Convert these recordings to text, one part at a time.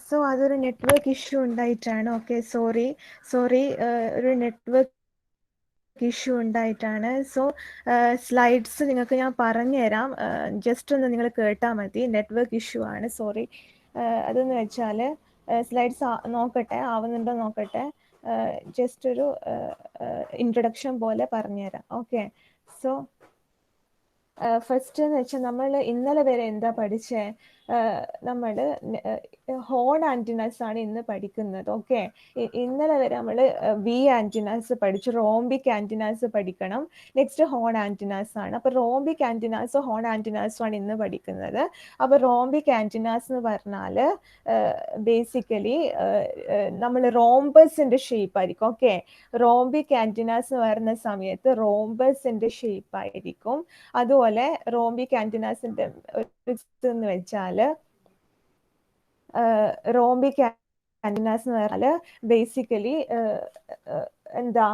So അതൊരു network issue ഉണ്ടായിട്ടാണ്. Okay, sorry ഒരു network issue ഉണ്ടായിട്ടാണ്. So slides നിങ്ങൾക്ക് ഞാൻ പറഞ്ഞുതരാം, ജസ്റ്റ് ഒന്ന് നിങ്ങൾ കേട്ടാൽ മതി. നെറ്റ്വർക്ക് ഇഷ്യൂ ആണ്, സോറി. അതെന്ന് വെച്ചാൽ സ്ലൈഡ്സ് നോക്കട്ടെ, ആവുന്നുണ്ടോ നോക്കട്ടെ. ജസ്റ്റ് ഒരു ഇൻട്രൊഡക്ഷൻ പോലെ പറഞ്ഞുതരാം. ഓക്കെ, സോ ഫസ്റ്റ് എന്ന് വെച്ചാൽ നമ്മൾ ഇന്നലെ വരെ എന്താ പഠിച്ചേ? നമ്മൾ ഹോൺ ആൻറ്റിനാസ് ആണ് ഇന്ന് പഠിക്കുന്നത്. ഓക്കെ, ഇന്നലെ വരെ നമ്മൾ വി ആൻറ്റിനാസ് പഠിച്ചു, റോംബിക് ആൻറ്റിനാസ് പഠിക്കണം. നെക്സ്റ്റ് ഹോൺ ആൻറ്റിനാസ് ആണ്. അപ്പോൾ റോംബിക് ആൻറ്റിനാസോ ഹോൺ ആൻറ്റിനാസോ ആണ് ഇന്ന് പഠിക്കുന്നത്. അപ്പോൾ റോംബിക് ആൻറ്റിനാസ് എന്ന് പറഞ്ഞാൽ ബേസിക്കലി നമ്മൾ റോംബസിൻ്റെ ഷേപ്പ് ആയിരിക്കും. ഓക്കെ, റോംബിക് ആൻറ്റിനാസ് എന്ന് പറയുന്ന സമയത്ത് റോംബസിൻ്റെ ഷേപ്പ് ആയിരിക്കും. അതുപോലെ റോംബിക് ആൻറ്റിനാസിൻ്റെ എന്ന് വെച്ചാൽ റോംബിക് ആൻറ്റിനാസ് എന്ന് പറഞ്ഞാൽ ബേസിക്കലി എന്താ,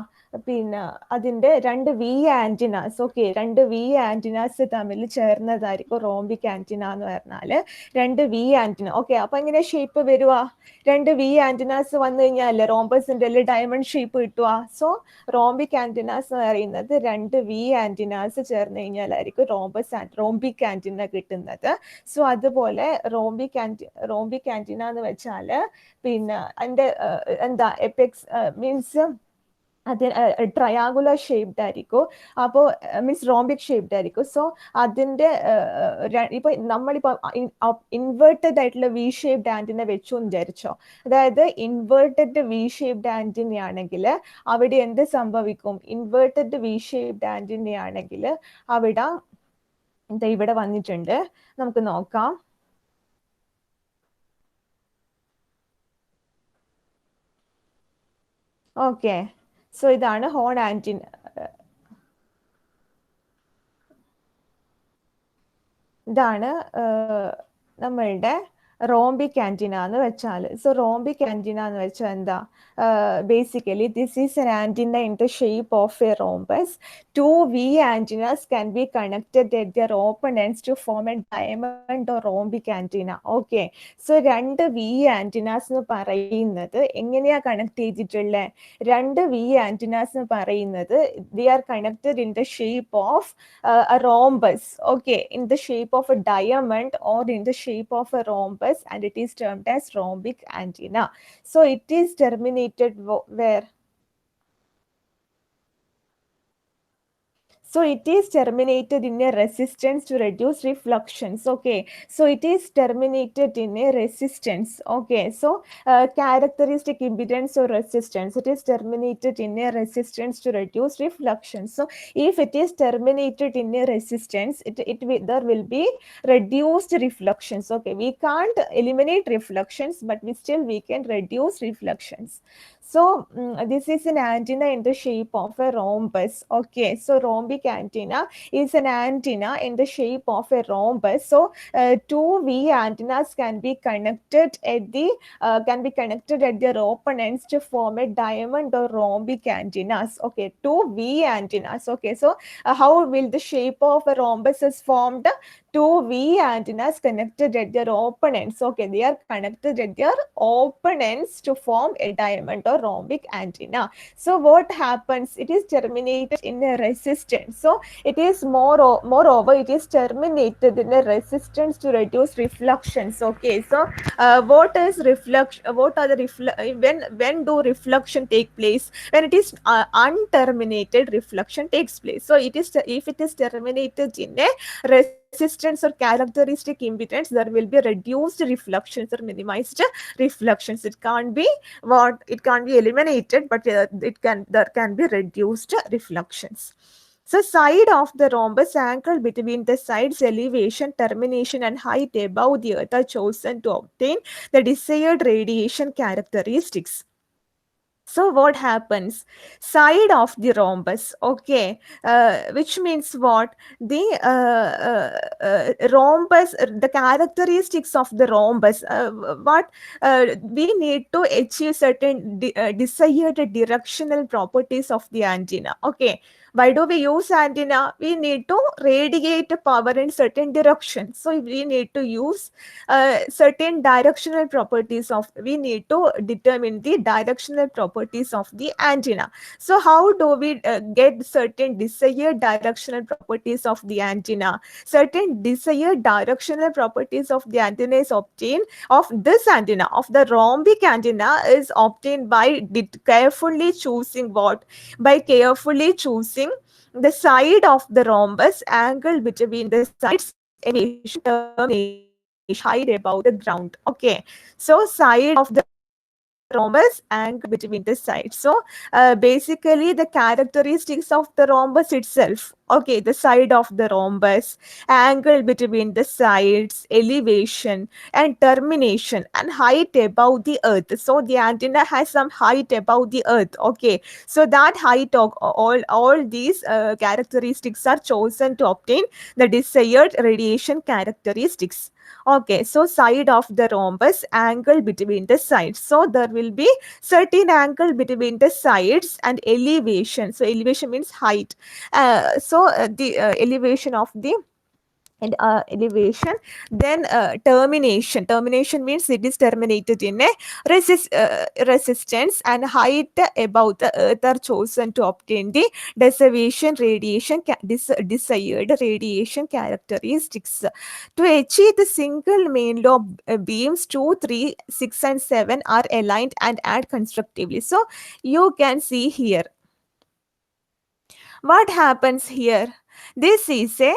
പിന്നെ അതിൻ്റെ രണ്ട് വി ആൻറ്റിനാസ്, ഓക്കെ, രണ്ട് വി ആൻറ്റിനാസ് തമ്മിൽ ചേർന്നതായിരിക്കും റോംബിക് ആൻറ്റിന എന്ന് പറഞ്ഞാൽ. രണ്ട് വി ആൻറ്റിന. ഓക്കെ, അപ്പൊ എങ്ങനെ ഷേപ്പ് വരുക? രണ്ട് വി ആൻറ്റിനാസ് വന്നു കഴിഞ്ഞാൽ റോംബസിന്റെ ഡയമണ്ട് ഷേപ്പ് കിട്ടുക. സോ റോംബിക് ആൻറ്റിനാസ് എന്ന് പറയുന്നത് രണ്ട് വി ആൻറ്റിനാസ് ചേർന്ന് കഴിഞ്ഞാലായിരിക്കും റോംബിക് ആൻറ്റിന കിട്ടുന്നത്. സോ അതുപോലെ റോംബിക് ആൻറ്റിന എന്ന് വെച്ചാൽ പിന്നെ അതിന്റെ എന്താ എപെക്സ് മീൻസ് അത് ട്രയാങ്കുലർ ഷേപ്ഡ് ആയിരിക്കും. അപ്പോൾ മീൻസ് റോംബിക് ഷേപ്ഡ് ആയിരിക്കും. സോ അതിൻ്റെ ഇപ്പൊ നമ്മളിപ്പോൾ ഇൻവേർട്ടഡ് ആയിട്ടുള്ള വി ഷേപ്ഡ് ആൻറ്റിന വെച്ചു എന്ന് വിചാരിച്ചോ. അതായത് ഇൻവേർട്ടഡ് വി ഷേപ്ഡ് ആൻറ്റിന ആണെങ്കിൽ അവിടെ എന്ത് സംഭവിക്കും? ഇൻവേർട്ടഡ് വി ഷേപ്ഡ് ആൻറ്റിന ആണെങ്കിൽ അവിടെ എന്താ ഇവിടെ വന്നിട്ടുണ്ട്, നമുക്ക് നോക്കാം. ഓക്കെ, സോ ഇതാണ് ഹോൺ ആൻറ്റിന. ഇതാണ് നമ്മളുടെ റോംബിക് ആൻറ്റിന എന്ന് വെച്ചാൽ. സോ റോംബിക് ആൻറ്റിന എന്ന് വെച്ചാൽ എന്താ? Basically, this is an antenna in the shape of a rhombus. Two V antennas can be connected at their open ends to form a diamond or rhombic antenna. Okay, so രണ്ട് V antennas എന്ന് പറയുന്നത് എങ്ങനെയാ connect ചെയ്തിട്ടുള്ളത്? രണ്ട് V antennas എന്ന് പറയുന്നത് they are connected in the shape of a rhombus. Okay, in the shape of a diamond or in the shape of a rhombus, and it is termed as rhombic antenna. So it is terminated where? So it is terminated in a resistance to reduce reflections. Okay, so it is terminated in a resistance. Okay, so characteristic impedance or resistance, it is terminated in a resistance to reduce reflections. So if it is terminated in a resistance, there will be reduced reflections. Okay, we can't eliminate reflections, but we can reduce reflections. So this is an antenna in the shape of a rhombus. Okay, so rhombic antenna is an antenna in the shape of a rhombus. So two V antennas can be connected at their open ends to form a diamond or rhombic antennas. Okay, two V antennas. Okay, so how will the shape of a rhombus is formed? Two V antennas connected at their open ends. Okay, they are connected at their open ends to form a diamond or rhombic antenna. So what happens? It is terminated in a resistance. So it is moreover it is terminated in a resistance to reduce reflections. Okay, so what is reflection? What are the when do reflection take place? When it is unterminated, reflection takes place. So it is, if it is terminated in a resistance or characteristic impedance, there will be reduced reflections or minimized reflections. It can't be eliminated, but there can be reduced reflections. So side of the rhombus angle between the side's elevation, termination, and height above the earth are chosen to obtain the desired radiation characteristics. So what happens? Side of the rhombus, okay, which means what? The rhombus, the characteristics of the rhombus, what we need to achieve certain desired directional properties of the antenna. Okay, why do we use antenna? We need to radiate power in certain direction. So we need to use certain directional properties of, we need to determine the directional properties of the antenna. So how do we get certain desired directional properties of the antenna? Certain desired directional properties of the antenna is obtained, of this antenna, of the rhombic antenna, is obtained by carefully choosing what? By carefully choosing the side of the rhombus, angle between the sides, elevation, termination, height above the ground. Okay, so side of the rhombus, angle between the sides. So basically the characteristics of the rhombus itself, okay, the side of the rhombus, angle between the sides, elevation and termination, and height above the earth. So the antenna has some height above the earth. Okay, so that height of all these characteristics are chosen to obtain the desired radiation characteristics. Okay, so side of the rhombus, angle between the sides. So there will be certain angle between the sides and elevation. So elevation means height. The elevation of the and elevation, then termination means it is terminated in a resistance, and height above the earth are chosen to obtain the desired radiation characteristics. To achieve the single main lobe beams 2, 3, 6 and 7 are aligned and add constructively. So you can see here what happens here. This is a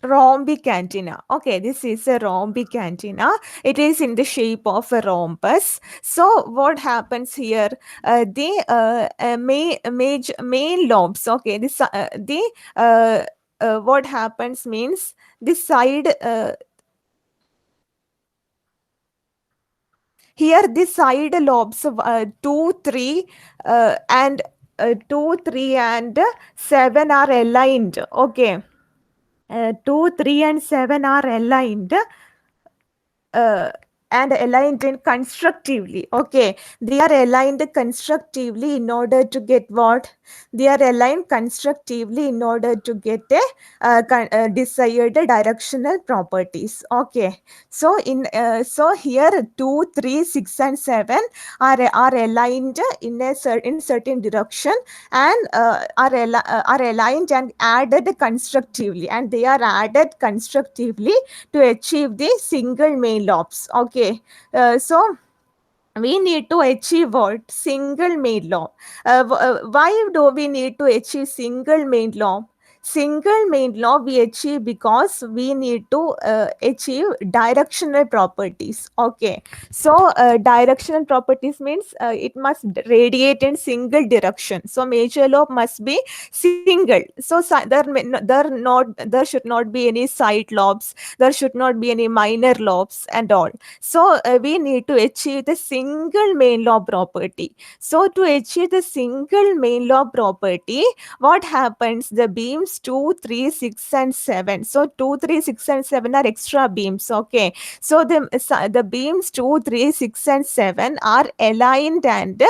rhombic antenna. Okay, this is a rhombic antenna. It is in the shape of a rhombus. So what happens here? The main lobes. Okay, this what happens means the side. Here the side lobes of 2, 3 and 2, 3 and 7 are aligned. Okay. 2, 3 and 7 are aligned uh, and aligned in constructively. Okay, they are aligned constructively in order to get what? They are aligned constructively in order to get a desired directional properties. Okay, so so here 2, 3, 6 and 7 are aligned in a certain direction, and are aligned and added constructively, and they are added constructively to achieve the single main lobes. Okay, so we need to achieve what? Single main lobe. Why do we need to achieve single main lobe? Single main lobe we achieve because we need to achieve directional properties. Okay, so directional properties means it must radiate in single direction. So major lobe must be single. So there should not be any side lobes. There should not be any minor lobes and all. So we need to achieve the single main lobe property. So to achieve the single main lobe property, what happens? The beams 2, 3, 6 and 7. So 2, 3, 6 and 7 are extra beams. Okay, so the beams 2, 3, 6 and 7 are aligned and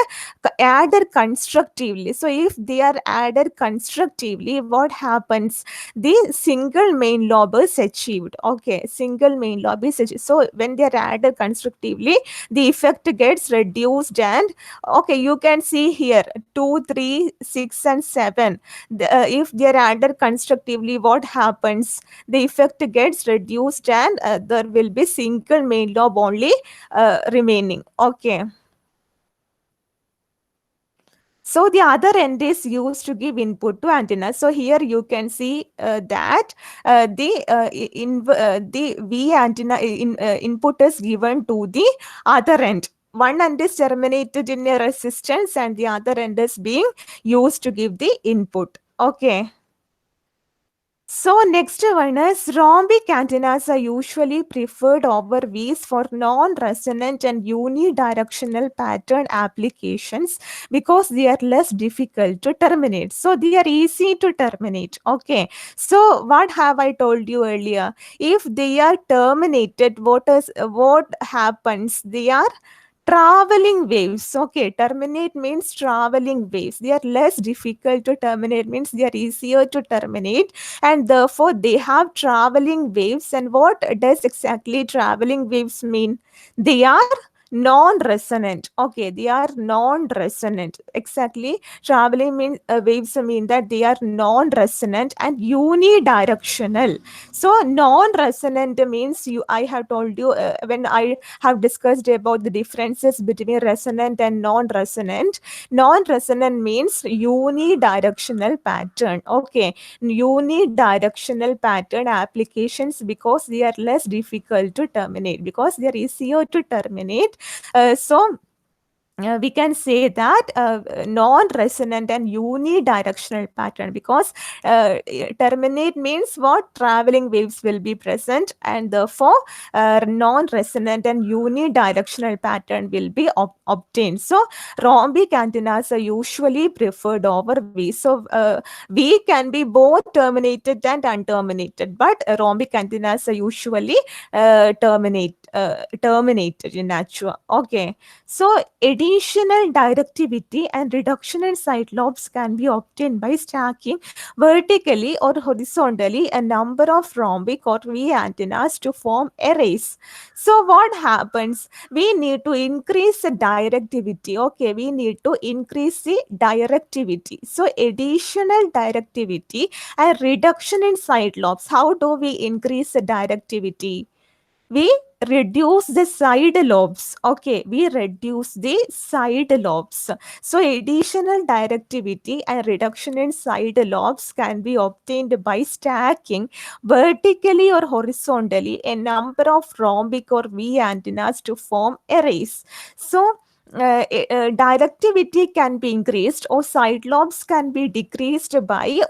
added constructively. So if they are added constructively, what happens? The single main lobe is achieved. Okay, single main lobe is achieved. So when they are added constructively, the effect gets reduced, and okay, you can see here 2, 3, 6 and 7. If they are added constructively, what happens? The effect gets reduced, and there will be single main lobe only remaining. Okay. So the other end is used to give input to antenna. So here you can see that the V antenna input is given to the other end. One end is terminated in a resistance, and the other end is being used to give the input. Okay. So next one is rhombic antennas are usually preferred over V's for non-resonant and unidirectional pattern applications because they are less difficult to terminate. So they are easy to terminate. Okay. So what have I told you earlier? If they are terminated, what happens? They are traveling waves. Okay, terminate means traveling waves. They are less difficult to terminate, means they are easier to terminate, and therefore they have traveling waves. And what does exactly traveling waves mean? They are non-resonant. Okay, they are non-resonant. Exactly, traveling means waves mean that they are non-resonant and unidirectional. So non-resonant means, I have told you when I have discussed about the differences between resonant and non-resonant. Non-resonant means unidirectional pattern. Okay, unidirectional pattern applications because they are less difficult to terminate, because they are easier to terminate. We can say that non-resonant and unidirectional pattern, because terminate means what? Traveling waves will be present, and therefore non-resonant and unidirectional pattern will be obtained. So rhombic antennas are usually preferred over V. So V can be both terminated and unterminated, but rhombic antennas are usually terminated in nature. Okay. So additional directivity and reduction in side lobes can be obtained by stacking vertically or horizontally a number of rhombic or V antennas to form arrays. So what happens? We need to increase the directivity. Okay, we need to increase the directivity. So additional directivity and reduction in side lobes. How do we increase the directivity? We reduce the side lobes. Okay, we reduce the side lobes. So additional directivity and reduction in side lobes can be obtained by stacking vertically or horizontally a number of rhombic or V antennas to form arrays. So directivity can be increased or side lobes can be decreased by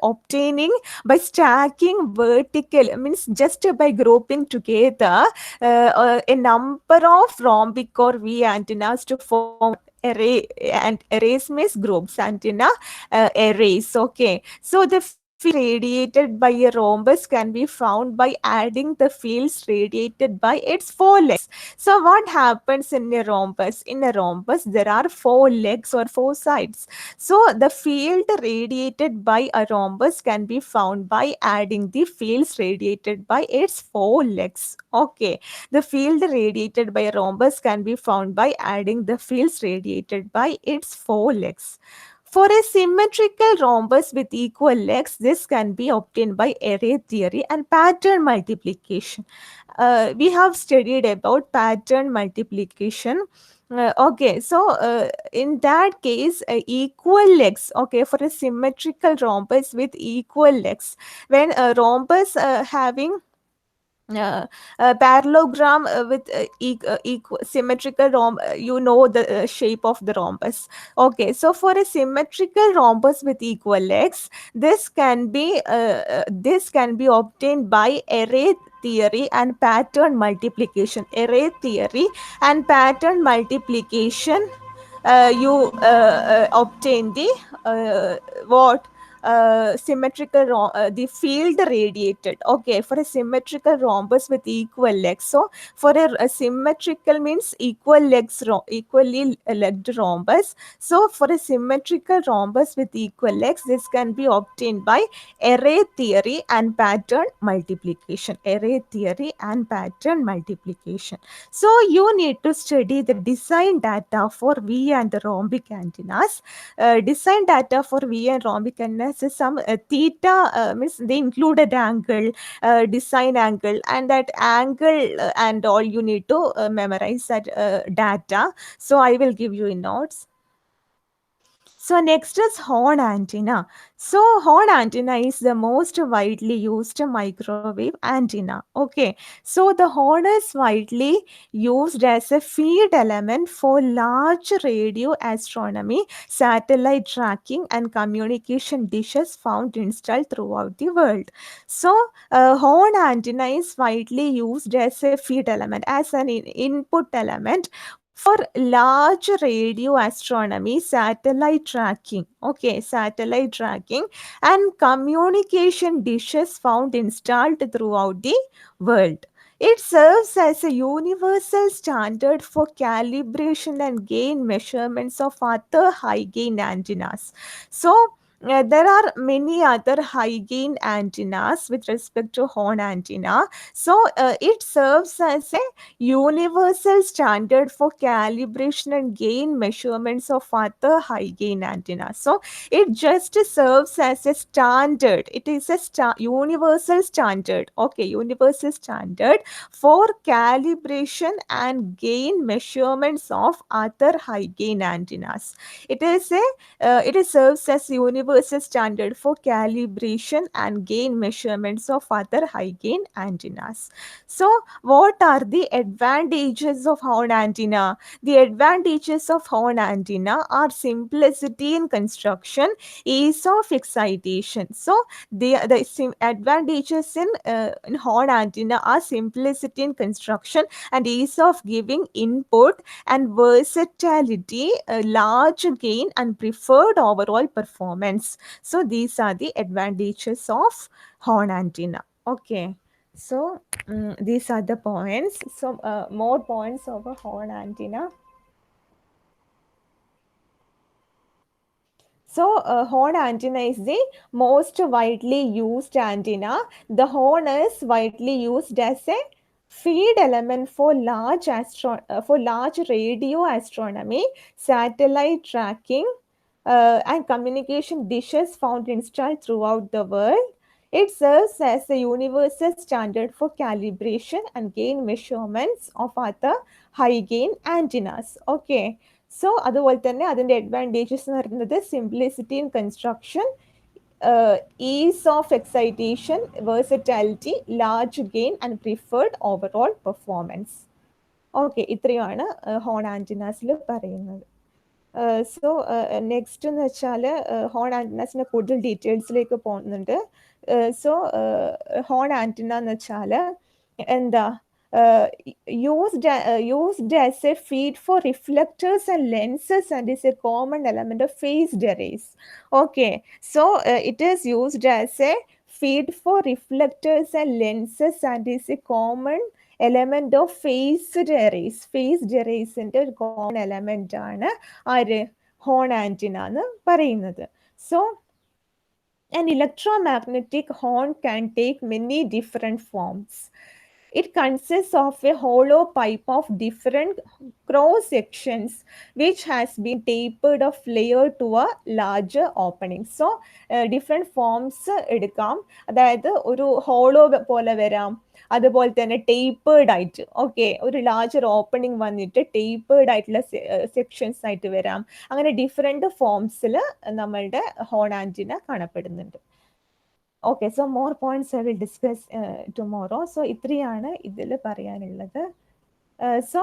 stacking vertical, means just by grouping together a number of rhombic or V antennas to form array, and arrays means groups, antenna arrays. Okay, so the field radiated by a rhombus can be found by adding the fields radiated by its four legs. So what happens in a rhombus? In a rhombus there are four legs or four sides. So the field radiated by a rhombus can be found by adding the fields radiated by its four legs. Okay, the field radiated by a rhombus can be found by adding the fields radiated by its four legs. For a symmetrical rhombus with equal legs, this can be obtained by array theory and pattern multiplication. We have studied about pattern multiplication. Okay, so in that case, equal legs, okay, for a symmetrical rhombus with equal legs, when a rhombus having parallelogram with symmetrical you know the shape of the rhombus. Okay, so for a symmetrical rhombus with equal legs, this can be obtained by array theory and pattern multiplication. Array theory and pattern multiplication, you obtain the what the field radiated. Okay, for a symmetrical rhombus with equal legs. So for a symmetrical means equal legs, equally legged rhombus. So for a symmetrical rhombus with equal legs, this can be obtained by array theory and pattern multiplication. Array theory and pattern multiplication. So you need to study the design data for V and the rhombic antennas. Design data for V and rhombic antennas is some theta, means they included angle, design angle, and that angle and all you need to memorize that data. So I will give you in notes. So next is horn antenna. So horn antenna is the most widely used microwave antenna. Okay. So the horn is widely used as a feed element for large radio astronomy, satellite tracking, and communication dishes found installed throughout the world. So horn antenna is widely used as a feed element, as an input element for large radio astronomy, satellite tracking, okay, satellite tracking, and communication dishes found installed throughout the world. It serves as a universal standard for calibration and gain measurements of other high gain antennas. So, there are many other high gain antennas with respect to horn antenna. So, it serves as a universal standard for calibration and gain measurements of other high gain antennas. So it just serves as a standard. It is a universal standard. Okay, universal standard for calibration and gain measurements of other high gain antennas. It serves as universal standard for calibration and gain measurements of other high gain antennas. So what are the advantages of horn antenna? The advantages of horn antenna are simplicity in construction, ease of excitation. So the advantages in horn antenna are simplicity in construction and ease of giving input and versatility, large gain and preferred overall performance. So these are the advantages of horn antenna. Okay. So these are the points. So more points over horn antenna. So horn antenna is the most widely used antenna. The horn is widely used as a feed element for large radio astronomy, satellite tracking, and communication dishes found installed throughout the world. It serves as a universal standard for calibration and gain measurements of other high gain antennas. Okay. So അതുപോലെ തന്നെ അതിൻ്റെ advantages എന്ന് പറയുന്നത് simplicity in construction, ease of excitation, versatility, large gain and preferred overall performance. Okay, ഇത്രയുമാണ് horn ആൻറ്റിനാസിൽ പറയുന്നത്. So next എന്ന് വെച്ചാൽ horn ആൻറ്റിനാസിൻ്റെ കൂടുതൽ ഡീറ്റെയിൽസിലേക്ക് പോകുന്നുണ്ട്. സോ ഹോൺ ആൻറ്റിന എന്ന് വെച്ചാൽ എന്താ, used as a feed for reflectors and lenses and is a common element of phased arrays. Okay, so it is used as a feed for reflectors and lenses and is a common element of phased arrays. Phased arraysന്റെ ഒരു common element ആണ് ആര്, horn antenna എന്ന് പറയുന്നത്. So an electromagnetic horn can take many different forms. It consists of a hollow pipe of different cross sections which has been tapered or flared to a larger opening. So different forms എടുക്കാം. അതായത് ഒരു hollow പോലെ വരാം, അതുപോലെ തന്നെ tapered ആയിട്ട്, okay, ഒരു larger opening വന്നിട്ട് ടേപ്പേർഡ് ആയിട്ടുള്ള സെക്ഷൻസ് ആയിട്ട് വരാം. അങ്ങനെ ഡിഫറെൻറ്റ് ഫോംസിൽ നമ്മളുടെ ഹോൺ ആൻറ്റിന കാണപ്പെടുന്നുണ്ട്. Okay, so more points I will discuss tomorrow. So ഇത്രയാണ് ഇതിൽ പറയാനുള്ളത്. സോ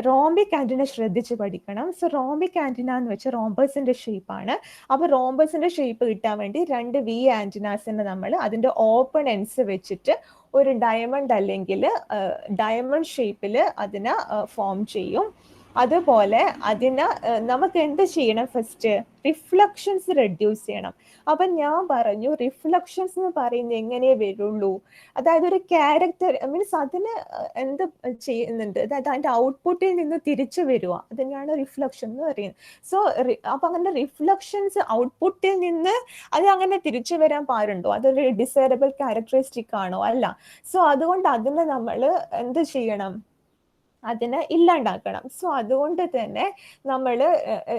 റോംബിക് ആൻറ്റിന ശ്രദ്ധിച്ച് പഠിക്കണം. സോ റോംബിക് ആൻറ്റിന എന്ന് വെച്ചാൽ റോംബസിൻ്റെ ഷേപ്പാണ്. അപ്പോൾ റോംബസിൻ്റെ ഷേപ്പ് കിട്ടാൻ വേണ്ടി 2 വി ആൻറ്റിനാസിനെ നമ്മൾ അതിൻ്റെ ഓപ്പൺ എൻഡ്സ് വെച്ചിട്ട് ഒരു ഡയമണ്ട് അല്ലെങ്കിൽ ഡയമണ്ട് ഷേപ്പിൽ അതിനെ ഫോം ചെയ്യും. അതുപോലെ അതിന് നമുക്ക് എന്ത് ചെയ്യണം, ഫസ്റ്റ് റിഫ്ലക്ഷൻസ് റെഡ്യൂസ് ചെയ്യണം. അപ്പം ഞാൻ പറഞ്ഞു റിഫ്ലക്ഷൻസ് എന്ന് പറയുന്നത് എങ്ങനെ വരുള്ളൂ, അതായത് ഒരു ക്യാരക്ടർ മീൻസ് അതിന് എന്ത് ചെയ്യുന്നുണ്ട്, അതായത് അതിൻ്റെ ഔട്ട്പുട്ടിൽ നിന്ന് തിരിച്ചു വരിക, അതിനാണ് റിഫ്ലക്ഷൻ എന്ന് പറയുന്നത്. സോ അപ്പം അങ്ങനെ റിഫ്ലക്ഷൻസ് ഔട്ട്പുട്ടിൽ നിന്ന് അത് അങ്ങനെ തിരിച്ചു വരാൻ പാടുണ്ടോ, അതൊരു ഡിസൈറബിൾ ക്യാരക്ടറിസ്റ്റിക് ആണോ, അല്ല. സോ അതുകൊണ്ട് അതിന് നമ്മൾ എന്ത് ചെയ്യണം, അതിനെ ഇല്ലാണ്ടാക്കണം. സോ അതുകൊണ്ട് തന്നെ നമ്മൾ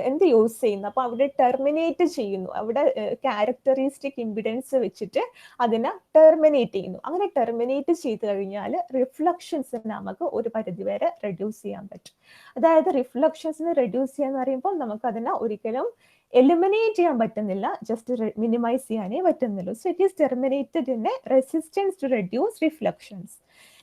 എന്ത് യൂസ് ചെയ്യുന്നു, അപ്പോൾ അവിടെ ടെർമിനേറ്റ് ചെയ്യുന്നു, അവിടെ ക്യാരക്ടറിസ്റ്റിക് ഇമ്പിഡൻസ് വെച്ചിട്ട് അതിനെ ടെർമിനേറ്റ് ചെയ്യുന്നു. അങ്ങനെ ടെർമിനേറ്റ് ചെയ്ത് കഴിഞ്ഞാൽ റിഫ്ലക്ഷൻസ് നമുക്ക് ഒരു പരിധിവരെ റെഡ്യൂസ് ചെയ്യാൻ പറ്റും. അതായത് റിഫ്ലക്ഷൻസിന് റെഡ്യൂസ് ചെയ്യാന്ന് പറയുമ്പോൾ നമുക്ക് അതിനെ ഒരിക്കലും എലിമിനേറ്റ് ചെയ്യാൻ പറ്റുന്നില്ല, ജസ്റ്റ് മിനിമൈസ് ചെയ്യാനേ പറ്റുന്നുള്ളൂ. So it is terminated in a resistance to reduce reflections.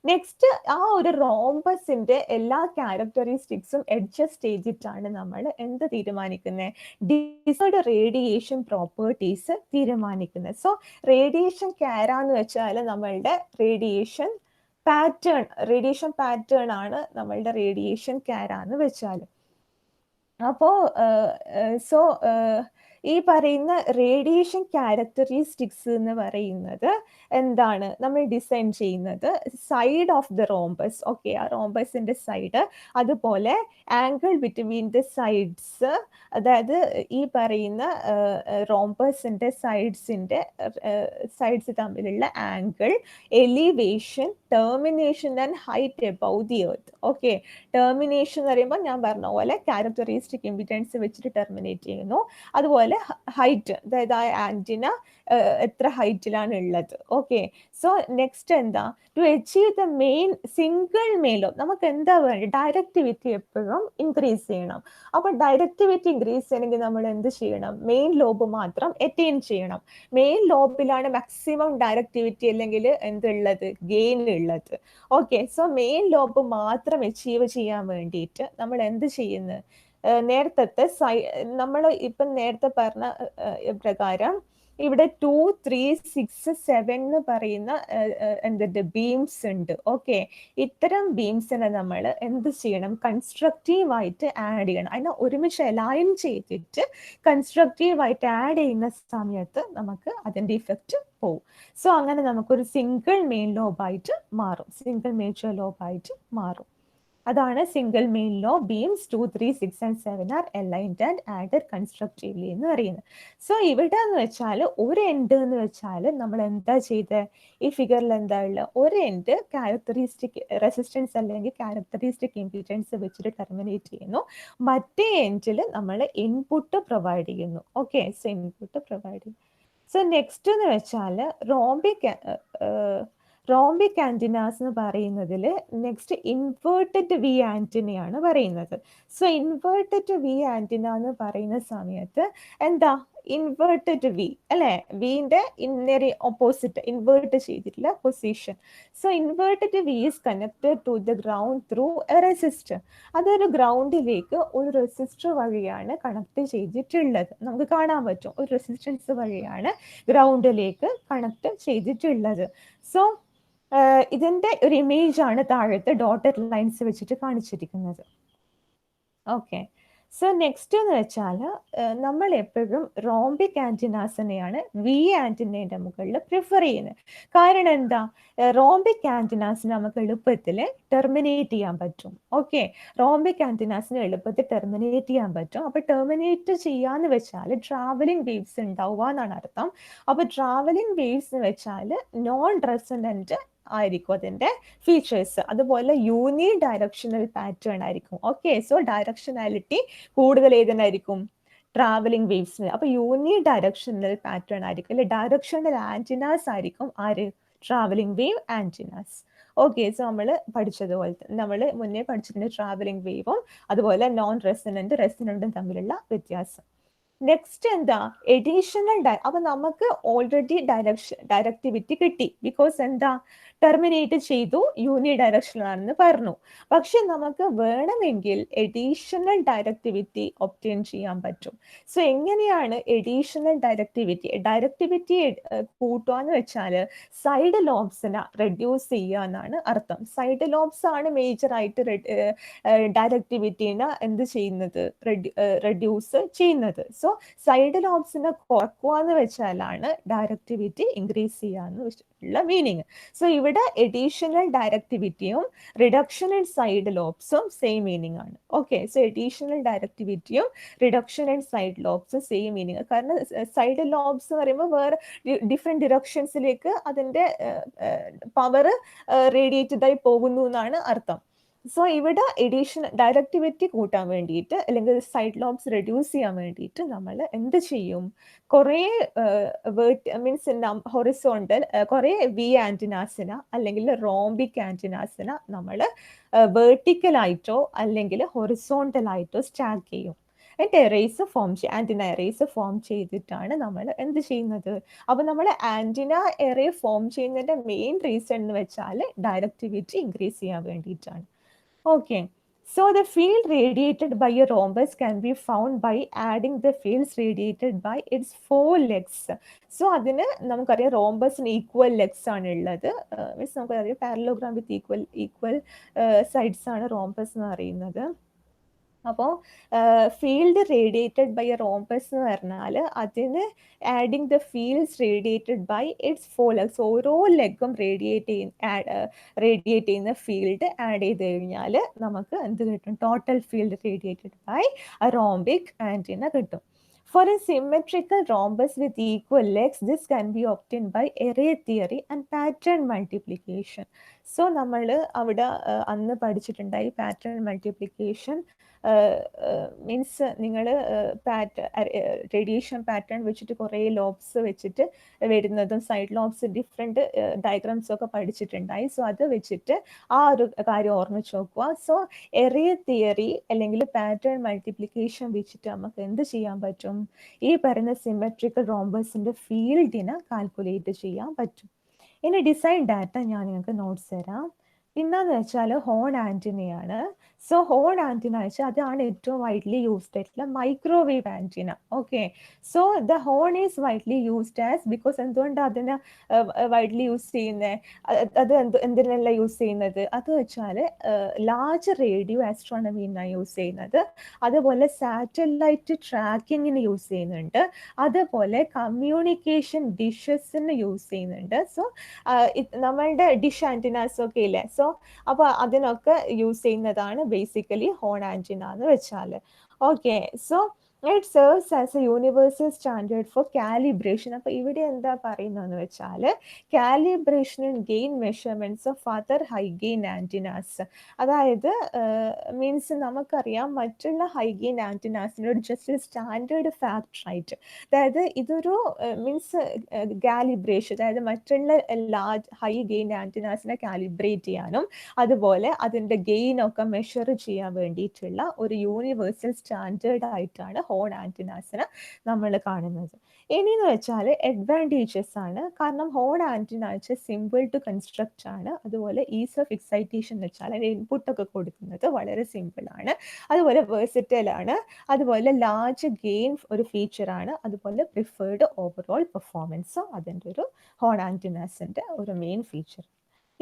Next, ആ ഒരു റോംബസിന്റെ എല്ലാ ക്യാരക്ടറിസ്റ്റിക്സും അഡ്ജസ്റ്റ് ചെയ്തിട്ടാണ് നമ്മൾ എന്ത് തീരുമാനിക്കുന്നത്? ഡിസൈഡ് റേഡിയേഷൻ പ്രോപ്പർട്ടീസ് തീരുമാനിക്കുന്നത്. സോ റേഡിയേഷൻ കാരാന്ന് വെച്ചാൽ നമ്മളുടെ റേഡിയേഷൻ പാറ്റേൺ ആണ് നമ്മളുടെ റേഡിയേഷൻ കാരാന്ന് വെച്ചാൽ. അപ്പോ സോ ഈ പറയുന്ന റേഡിയേഷൻ ക്യാരക്ടറിസ്റ്റിക്സ് എന്ന് പറയുന്നത് എന്താണ്? നമ്മൾ ഡിസൈൻ ചെയ്യുന്നത് side of the rhombus, okay, ആ റോംബസിന്റെ സൈഡ്, അതുപോലെ ആംഗിൾ ബിറ്റ്വീൻ ദ സൈഡ്സ്, അതായത് ഈ പറയുന്ന റോംബസിന്റെ സൈഡ്സ് തമ്മിലുള്ള angle, elevation, termination and height above the earth. Okay, termination എന്ന് പറയുമ്പോൾ ഞാൻ പറഞ്ഞ പോലെ ക്യാരക്ടറിസ്റ്റിക് ഇമ്പിഡൻസ് വെച്ചിട്ട് ടെർമിനേറ്റ് ചെയ്യുന്നു. അതുപോലെ ഹൈറ്റ്, അതായത് ആ ആന്റിന എത്ര ഹൈറ്റിലാണ് ഉള്ളത്. ഓക്കെ, സോ നെക്സ്റ്റ് എന്താ? To achieve the main single main lobe, നമുക്ക് എന്താ വേണ്ടത്? ഡയറക്ടിവിറ്റി എപ്പോഴും ഇൻക്രീസ് ചെയ്യണം. അപ്പൊ ഡയറക്ടിവിറ്റി ഇൻക്രീസ് ചെയ്യണമെങ്കിൽ നമ്മൾ എന്ത് ചെയ്യണം? മെയിൻ ലോബ് മാത്രം അറ്റൈൻ ചെയ്യണം. മെയിൻ ലോബിലാണ് മാക്സിമം ഡയറക്ടിവിറ്റി അല്ലെങ്കിൽ എന്തുള്ളത്? ഗെയിൻ ഉള്ളത്. ഓക്കെ, സോ മെയിൻ ലോബ് മാത്രം അച്ചീവ് ചെയ്യാൻ വേണ്ടിയിട്ട് നമ്മൾ എന്ത് ചെയ്യുന്നു? നേരത്തെ നമ്മൾ ഇപ്പം നേരത്തെ പറഞ്ഞ പ്രകാരം ഇവിടെ 2, 3, 6, 7 എന്ന് പറയുന്ന എന്തുണ്ട്? ബീംസ് ഉണ്ട്. ഓക്കെ, ഇത്തരം ബീംസിനെ നമ്മൾ എന്ത് ചെയ്യണം? കൺസ്ട്രക്റ്റീവായിട്ട് ആഡ് ചെയ്യണം. അതിനെ ഒരുമിച്ച് അലൈൻ ചെയ്തിട്ട് കൺസ്ട്രക്റ്റീവായിട്ട് ആഡ് ചെയ്യുന്ന സമയത്ത് നമുക്ക് അതിന്റെ ഇഫക്റ്റ് പോവും. സോ അങ്ങനെ നമുക്കൊരു സിംഗിൾ മെയിൻ ലോബായിട്ട് മാറും, സിംഗിൾ മേജർ ലോബായിട്ട് മാറും. അതാണ് single main lobe. Beams 2, 3, 6 and 7 are aligned and added constructively എന്ന് പറയുന്നത്. സോ ഇവിടെ എന്ന് വെച്ചാൽ ഒരു എൻഡ് എന്ന് വെച്ചാൽ നമ്മൾ എന്താ ചെയ്ത്? ഈ ഫിഗറിൽ എന്താ ഉള്ളത്? ഒരു എൻഡ് ക്യാരക്ടറിസ്റ്റിക് റെസിസ്റ്റൻസ് അല്ലെങ്കിൽ ക്യാരക്ടറിസ്റ്റിക് ഇംപിഡൻസ് വെച്ചിട്ട് ടെർമിനേറ്റ് ചെയ്യുന്നു. മറ്റേ എൻഡിൽ നമ്മൾ ഇൻപുട്ട് പ്രൊവൈഡ് ചെയ്യുന്നു. ഓക്കെ, സോ ഇൻപുട്ട് പ്രൊവൈഡ് ചെയ്യുന്നു. സോ നെക്സ്റ്റ് എന്ന് വെച്ചാൽ റോംബിക് ആന്റിനാസ് എന്ന് പറയുന്നതിൽ നെക്സ്റ്റ് ഇൻവേർട്ടഡ് വി ആന്റിനയാണ് പറയുന്നത്. സോ ഇൻവേർട്ടഡ് വി ആന്റിന എന്ന് പറയുന്ന സമയത്ത് എന്താ? ഇൻവേർട്ടഡ് വി അല്ലെ? വിന്റെ ഇന്നറി ഓപ്പോസിറ്റ് ഇൻവേർട്ട് ചെയ്തിട്ടുള്ള position. So inverted V is connected to the ground through a resistor. അതൊരു ഗ്രൗണ്ടിലേക്ക് ഒരു റെസിസ്റ്റർ വഴിയാണ് കണക്ട് ചെയ്തിട്ടുള്ളത്. നമുക്ക് കാണാൻ പറ്റും, ഒരു റെസിസ്റ്റൻസ് വഴിയാണ് ഗ്രൗണ്ടിലേക്ക് കണക്ട് ചെയ്തിട്ടുള്ളത്. സോ ഇതിന്റെ ഒരു ഇമേജ് ആണ് താഴത്തെ ഡോട്ടഡ് ലൈൻസ് വെച്ചിട്ട് കാണിച്ചിരിക്കുന്നത്. ഓക്കെ, സോ നെക്സ്റ്റ് എന്ന് വെച്ചാൽ നമ്മൾ എപ്പോഴും റോംബിക് ആന്റിനാസിനെയാണ് വി ആന്റിനയുടെ മുകളിൽ പ്രിഫർ ചെയ്യുന്നത്. കാരണം എന്താ? റോംബിക് ആന്റിനാസിന് നമുക്ക് എളുപ്പത്തിൽ ടെർമിനേറ്റ് ചെയ്യാൻ പറ്റും. ഓക്കെ, റോംബിക് ആന്റിനാസിന് എളുപ്പത്തിൽ ടെർമിനേറ്റ് ചെയ്യാൻ പറ്റും. അപ്പൊ ടെർമിനേറ്റ് ചെയ്യാന്ന് വെച്ചാൽ ട്രാവലിംഗ് വേവ്സ് ഉണ്ടാവുക എന്നാണ് അർത്ഥം. അപ്പൊ ട്രാവലിംഗ് വേവ്സ് എന്ന് വെച്ചാൽ നോൺ റെസൊനന്റ് ആയിരിക്കും അതിന്റെ ഫീച്ചേഴ്സ്. അതുപോലെ യൂണി ഡയറക്ഷണൽ പാറ്റേൺ ആയിരിക്കും. ഓക്കെ, സോ ഡയറക്ഷനാലിറ്റി കൂടുതൽ ഏതിനായിരിക്കും? ട്രാവലിംഗ് വേവ്സിന്. അപ്പൊ യൂണി ഡയറക്ഷണൽ പാറ്റേൺ ആയിരിക്കും, അല്ലെ? ഡയറക്ഷണൽ ആന്റിനാസ് ആയിരിക്കും ആര്? Travelling wave antennas. Okay, so നമ്മൾ പഠിച്ചതുപോലെ നമ്മൾ മുന്നേ പഠിച്ചിട്ടുണ്ട് ട്രാവലിംഗ് വേവും അതുപോലെ നോൺ റെസൊനന്റും തമ്മിലുള്ള വ്യത്യാസം. നെക്സ്റ്റ് എന്താ? എഡീഷണൽ അപ്പൊ നമുക്ക് ഓൾറെഡി ഡയറക്ടിവിറ്റി കിട്ടി. ബിക്കോസ് എന്താ? ടെർമിനേറ്റ് ചെയ്തു, യൂണി ഡയറക്ഷണൽ ആണെന്ന് പറഞ്ഞു. പക്ഷെ നമുക്ക് വേണമെങ്കിൽ എഡീഷണൽ ഡയറക്ടിവിറ്റി ഒബ്റ്റെയിൻ ചെയ്യാൻ പറ്റും. സോ എങ്ങനെയാണ് എഡീഷണൽ ഡയറക്ടിവിറ്റി കൂട്ടുക എന്ന് വെച്ചാൽ സൈഡ് ലോബ്സിനെ റെഡ്യൂസ് ചെയ്യുക എന്നാണ് അർത്ഥം. സൈഡ് ലോബ്സ് ആണ് മേജർ ആയിട്ട് ഡയറക്ടിവിറ്റിനെ എന്ത് ചെയ്യുന്നത്? റെഡ്യൂസ് ചെയ്യുന്നത്. സോ സൈഡ് ലോബ്സിനെ കുറക്കുക എന്ന് വെച്ചാലാണ് ഡയറക്ടിവിറ്റി ഇൻക്രീസ് ചെയ്യാന്ന് വെച്ചിട്ടുള്ള മീനിങ്. സോ ഇവിടെ എഡീഷണൽ ഡയറക്ടിവിറ്റിയും റിഡക്ഷൻ ഇൻ സൈഡ് ലോബ്സും സെയിം മീനിങ് ആണ്. ഓക്കെ, സോ എഡീഷണൽ ഡയറക്ടിവിറ്റിയും റിഡക്ഷൻ ഇൻ സൈഡ് ലോബ്സും സെയിം മീനിങ്. കാരണം സൈഡ് ലോബ്സ് എന്ന് പറയുമ്പോൾ വേറെ ഡിഫറെന്റ് ഡിറക്ഷൻസിലേക്ക് അതിന്റെ പവർ റേഡിയേറ്റഡ് ആയി പോകുന്നു എന്നാണ് അർത്ഥം. സോ ഇവിടെ എഡീഷണൽ ഡയറക്ടിവിറ്റി കൂട്ടാൻ വേണ്ടിയിട്ട് അല്ലെങ്കിൽ സൈഡ് ലോബ്സ് റെഡ്യൂസ് ചെയ്യാൻ വേണ്ടിയിട്ട് നമ്മൾ എന്ത് ചെയ്യും? കുറേ മീൻസ് ഹൊറിസോണ്ടൽ കുറേ വി ആന്റിനാസിന അല്ലെങ്കിൽ റോംബിക് ആന്റിനാസിന നമ്മൾ വെർട്ടിക്കൽ ആയിട്ടോ അല്ലെങ്കിൽ ഹൊറിസോണ്ടൽ ആയിട്ടോ സ്റ്റാക്ക് ചെയ്യും. എന്നിട്ട് errors form antenna errors form ചെയ്തിട്ടാണ് നമ്മൾ എന്ത് ചെയ്യുന്നത്. അപ്പോൾ നമ്മൾ ആൻറ്റിന എറേ ഫോം ചെയ്യുന്നതിൻ്റെ മെയിൻ റീസൺ എന്ന് വെച്ചാൽ ഡയറക്റ്റിവിറ്റി ഇൻക്രീസ് ചെയ്യാൻ വേണ്ടിയിട്ടാണ്. Okay, so the field radiated by a rhombus can be found by adding the fields radiated by its 4 legs. So അതിന് നമുക്കറിയാം റോംബസിന് ഈക്വൽ ലെഗ്സ് ആണ് ഉള്ളത്. മീൻസ് നമുക്കറിയാം പാരലോഗ്രാം വിത്ത് ഈക്വൽ സൈഡ്സ് ആണ് റോംബസ് എന്ന് പറയുന്നത്. അപ്പോൾ field radiated by a rhombus എന്ന് പറഞ്ഞാൽ അതിന് adding the fields radiated by its 4 legs, ഓരോ ലെഗും റേഡിയേറ്റ് ചെയ്യുന്ന ഫീൽഡ് ആഡ് ചെയ്ത് കഴിഞ്ഞാൽ നമുക്ക് എന്ത് കിട്ടും, total field radiated by a rhombic antenna കിട്ടും. For a symmetrical rhombus with equal legs, this can be obtained by array theory and pattern multiplication. So നമ്മൾ അവിടെ അന്ന് പഠിച്ചിട്ടുണ്ടായി പാറ്റേൺ മൾട്ടിപ്ലിക്കേഷൻ. മീൻസ് നിങ്ങൾ റേഡിയേഷൻ പാറ്റേൺ വെച്ചിട്ട് കുറേ ലോബ്സ് വെച്ചിട്ട് വരുന്നതും side lobes different diagrams ഒക്കെ പഠിച്ചിട്ടുണ്ടായി. സോ അത് വെച്ചിട്ട് ആ ഒരു കാര്യം ഓർമ്മിച്ച് നോക്കുക. സോ എറേ തിയറി അല്ലെങ്കിൽ പാറ്റേൺ മൾട്ടിപ്ലിക്കേഷൻ വെച്ചിട്ട് നമുക്ക് എന്ത് ചെയ്യാൻ പറ്റും, ഈ പറയുന്ന സിമെട്രിക്കൽ റോംബസിൻ്റെ ഫീൽഡിനെ കാൽക്കുലേറ്റ് ചെയ്യാൻ പറ്റും. ഇനി ഡിസൈൻ ഡാറ്റ ഞാൻ നിങ്ങൾക്ക് നോട്ട്സ് തരാം. പിന്നെന്ന് വെച്ചാൽ ഹോൺ ആൻറ്റിനയാണ്. സോ ഹോൺ ആൻറ്റിന വെച്ചാൽ അതാണ് ഏറ്റവും വൈഡ്ലി യൂസ്ഡ് ആയിട്ടുള്ള microwave antenna. Okay, so the horn is widely used as because എന്തുകൊണ്ടാണ് അതിനെ വൈഡ്ലി യൂസ് ചെയ്യുന്നത്, അത് എന്തിനല്ല യൂസ് ചെയ്യുന്നത്, അത് വെച്ചാൽ ലാർജ് റേഡിയോ ആസ്ട്രോണമിന്നാണ് യൂസ് ചെയ്യുന്നത്. അതുപോലെ സാറ്റലൈറ്റ് ട്രാക്കിങ്ങിന് യൂസ് ചെയ്യുന്നുണ്ട്. അതുപോലെ കമ്മ്യൂണിക്കേഷൻ ഡിഷസിന് യൂസ് ചെയ്യുന്നുണ്ട്. സോ നമ്മളുടെ ഡിഷ് ആൻറ്റിനാസ് ഒക്കെ ഇല്ലേ, സോ അപ്പോൾ അതിനൊക്കെ യൂസ് ചെയ്യുന്നതാണ് ബേസിക്കലി ഹോൺ ആൻറ്റിന എന്ന് വെച്ചാൽ. Okay, so it serves as a universal standard for calibration. അപ്പോൾ ഇവിടെ എന്താ പറയുന്നതെന്ന് വെച്ചാൽ calibration and gain measurements of other high gain antennas. അതായത് മീൻസ് നമുക്കറിയാം മറ്റുള്ള ഹൈ ഗെയിൻ ആൻറ്റിനാസിനോട് ജസ്റ്റ് സ്റ്റാൻഡേർഡ് ഫാക്ടർ ആയിട്ട്, അതായത് ഇതൊരു മീൻസ് കാലിബ്രേഷൻ, അതായത് മറ്റുള്ള ലാർജ് ഹൈ ഗെയിൻ ആൻറ്റിനാസിനെ കാലിബ്രേറ്റ് ചെയ്യാനും അതുപോലെ അതിൻ്റെ ഗെയിനൊക്കെ മെഷർ ചെയ്യാൻ വേണ്ടിയിട്ടുള്ള ഒരു യൂണിവേഴ്സൽ സ്റ്റാൻഡേർഡ് ആയിട്ടാണ് ഹോൺ ആൻറ്റിനാസിനെ നമ്മൾ കാണുന്നത്. ഇനിയെന്ന് വെച്ചാൽ അഡ്വാൻറ്റേജസ് ആണ്. കാരണം ഹോൺ ആൻറ്റിന വെച്ചാൽ സിമ്പിൾ ടു കൺസ്ട്രക്റ്റ് ആണ്. അതുപോലെ ഈസ് ഓഫ് എക്സൈറ്റേഷൻ എന്ന് വെച്ചാൽ അതിൻ്റെ ഇൻപുട്ടൊക്കെ കൊടുക്കുന്നത് വളരെ സിമ്പിൾ ആണ്. അതുപോലെ വേഴ്സറ്റൈൽ ആണ്. അതുപോലെ ലാർജ് ഗെയിൻ ഒരു ഫീച്ചറാണ്. അതുപോലെ പ്രിഫേർഡ് ഓവറോൾ പെർഫോമൻസും അതിൻ്റെ ഒരു ഹോൺ ആൻറ്റിനാസിൻ്റെ ഒരു മെയിൻ ഫീച്ചർ.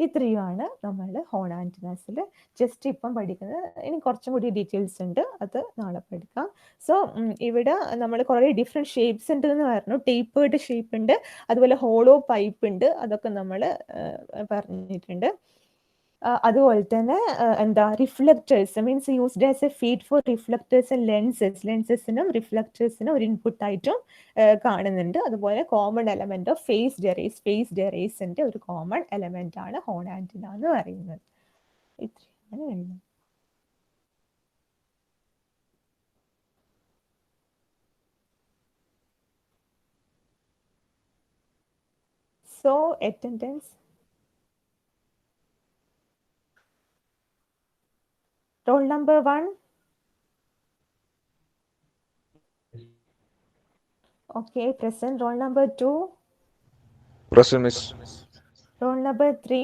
ഇത്രയുമാണ് നമ്മൾ ഹോൺ ആൻറ്റിനാസിൽ ജസ്റ്റ് ഇപ്പം പഠിക്കുന്നത്. ഇനി കുറച്ചും കൂടി ഡീറ്റെയിൽസ് ഉണ്ട്, അത് നാളെ പഠിക്കാം. സോ ഇവിടെ നമ്മൾ കുറേ ഡിഫറെൻറ്റ് ഷേപ്സ് ഉണ്ട് എന്ന് പറഞ്ഞു. ടേപ്പേർഡ് ഷേപ്പ് ഉണ്ട്, അതുപോലെ ഹോളോ പൈപ്പ് ഉണ്ട്, അതൊക്കെ നമ്മൾ പറഞ്ഞിട്ടുണ്ട്. അതുപോലെ തന്നെ എന്താ reflectors means used as a feed for reflectors and ലെൻസസിനും റിഫ്ലക്റ്റേഴ്സിനും ഒരു ഇൻപുട്ടായിട്ടും കാണുന്നുണ്ട്. അതുപോലെ കോമൺ എലമെന്റ് ഓഫ് ഫേസ്ഡ് എറേസിന്റെ ഒരു കോമൺ എലമെന്റ് ആണ് ഹോൺ ആൻറ്റിന എന്ന് പറയുന്നത്. ഇത്രയാണ് വേണ്ടത്. So attendance. Roll number 1. Okay, present. Roll number 2. Present, miss. Roll number 3.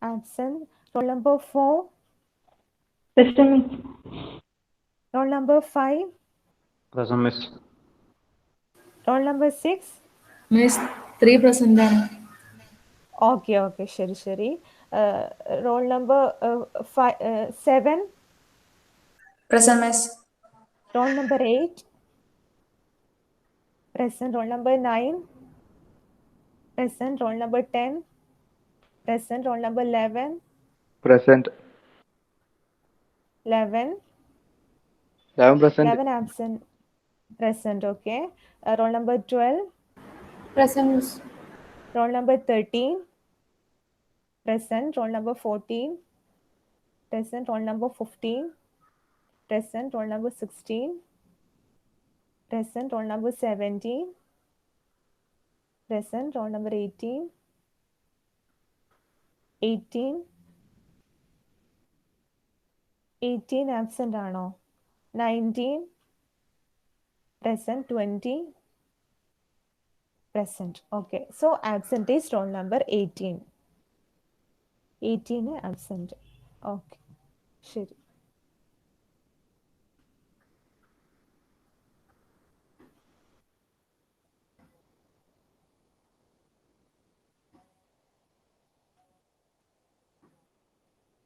Absent. Roll number 4. Present, miss. Roll number 5. Present, miss. Roll number 6. Miss, 3 present. Okay, ശരി. Roll number 7. Present, miss. Roll number 8. Present. Roll number 9. Present. Roll number 10. Present. Roll number 11. Present. 11 present. 11 absent. Present, okay. Roll number 12. Present, miss. Roll number 13. Present. Roll number 14. Present. Roll number 15. Present. Roll number 16. Present. Roll number 17. Present. Roll number 18. 18 absent ആണോ? 19 present, 20 present. Okay, so absent is roll number 18. 18 absent. Okay, ശരി.